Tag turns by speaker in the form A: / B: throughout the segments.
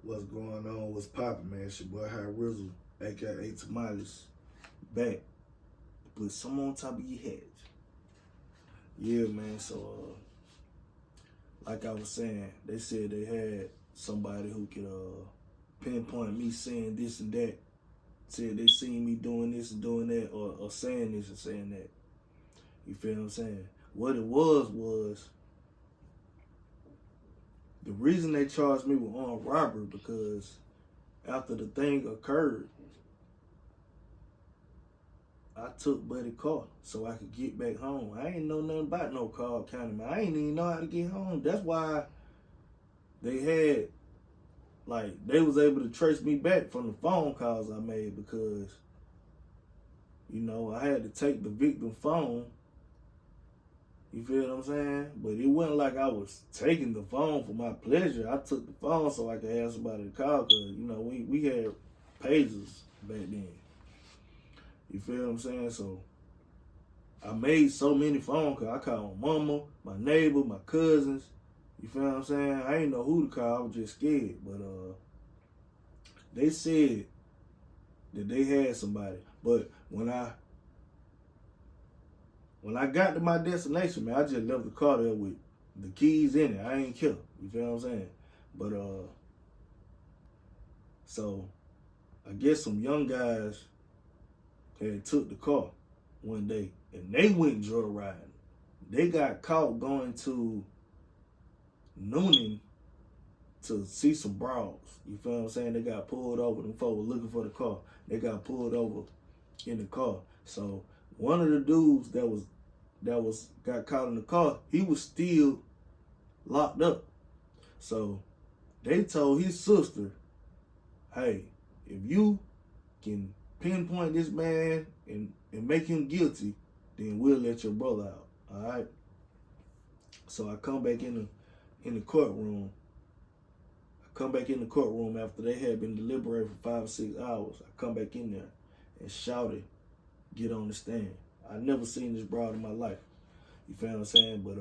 A: What's going on? What's poppin', man? It's your boy Hott Rizzle, aka Tamales, back to put some on top of your head. Yeah, man. So, like I was saying, they said they had somebody who could pinpoint me saying this and that. Said they seen me doing this and doing that, or saying this and saying that. You feel what I'm saying? What it was the reason they charged me with armed robbery because after the thing occurred, I took Buddy's car so I could get back home. I ain't know nothing about no Cobb County, man. I ain't even know how to get home. That's why they had, they was able to trace me back from the phone calls I made because, I had to take the victim phone. You feel what I'm saying? But it wasn't like I was taking the phone for my pleasure. I took the phone so I could have somebody to call because, we had pagers back then. You feel what I'm saying? So I made so many phone calls. I called my mama, my neighbor, my cousins. You feel what I'm saying? I didn't know who to call. I was just scared. But they said that they had somebody. But when I got to my destination, man, I just left the car there with the keys in it. I ain't care. You feel what I'm saying? But so I guess some young guys had took the car one day and they went joyriding. They got caught going to Noonan to see some bras. You feel what I'm saying? They got pulled over. Them folks were looking for the car. They got pulled over in the car. So one of the dudes that got caught in the car, he was still locked up. So they told his sister, hey, if you can pinpoint this man and make him guilty, then we'll let your brother out. All right. So I come back in the courtroom. After they had been deliberating for 5 or 6 hours. I come back in there and shouted, get on the stand. I never seen this broad in my life. You feel what I'm saying? But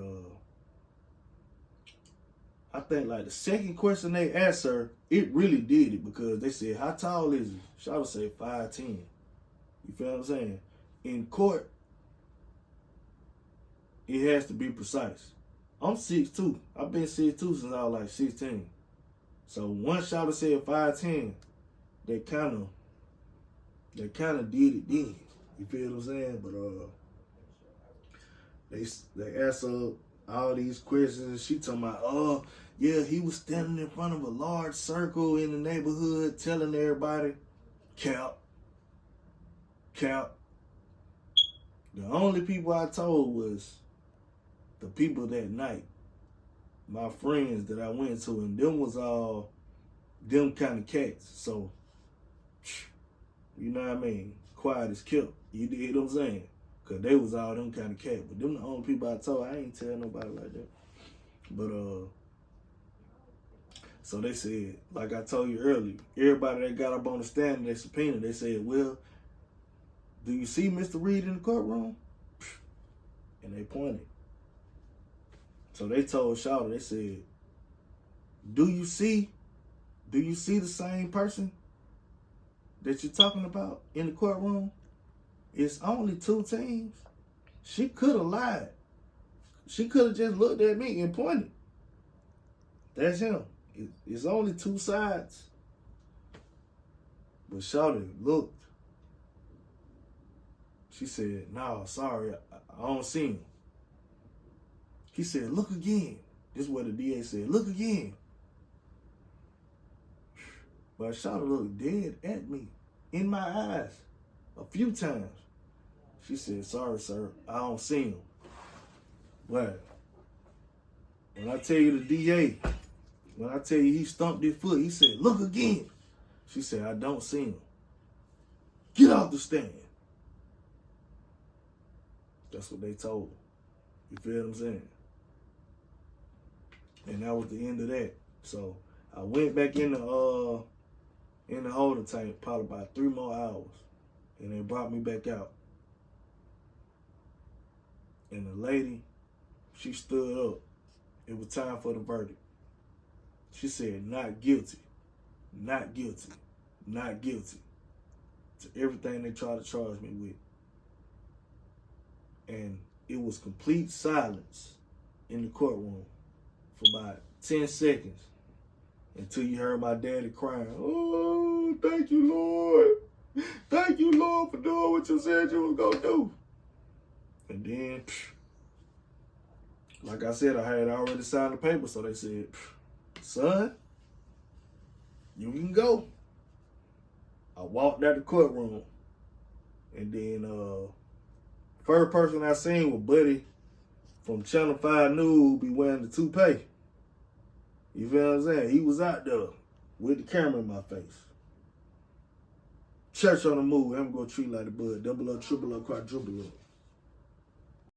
A: I think the second question they asked her, it really did it because they said, how tall is he? Shawty said 5'10". You feel what I'm saying? In court, it has to be precise. I'm 6'2". I've been 6'2" since I was 16. So once Shawty said 5'10", they kind of did it then. You feel what I'm saying? But they asked her all these questions and she talking about, yeah, he was standing in front of a large circle in the neighborhood telling everybody, Cap. The only people I told was the people that night, my friends that I went to, and them was all them kind of cats. So, you know what I mean? Quiet as kept. You dig what I'm saying? Because they was all them kind of cats. But them the only people I told. I ain't tell nobody like that. But, so they said, like I told you earlier, everybody that got up on the stand and they subpoenaed, they said, well, do you see Mr. Reed in the courtroom? And they pointed. So they told Shawty, they said, do you see the same person that you're talking about in the courtroom? It's only 2 teams. She could have lied. She could have just looked at me and pointed. That's him. It's only 2 sides. But Shawty looked. She said, no, sorry, I don't see him. He said, look again. This is what the DA said. Look again. But Shawty looked dead at me, in my eyes, a few times. She said, sorry, sir, I don't see him. Well, when I tell you the DA, when I tell you he stumped his foot, he said, look again. She said, I don't see him. Get off the stand. That's what they told her. You feel what I'm saying? And that was the end of that. So I went back in the holding tank probably about 3 more hours. And they brought me back out. And the lady, she stood up. It was time for the verdict. She said, not guilty. not guilty, not guilty to everything they tried to charge me with. And it was complete silence in the courtroom for about 10 seconds until you heard my daddy crying, "Oh, thank you, Lord. Thank you, Lord, for doing what you said you was going to do." And then, like I said, I had already signed the paper, so they said, "Son, you can go." I walked out the courtroom, and then first person I seen was Buddy from Channel 5 News, be wearing the toupee. You feel what I'm saying? He was out there with the camera in my face. Church on the move. I'm going to treat like the bud. Double up, triple up, quadruple up.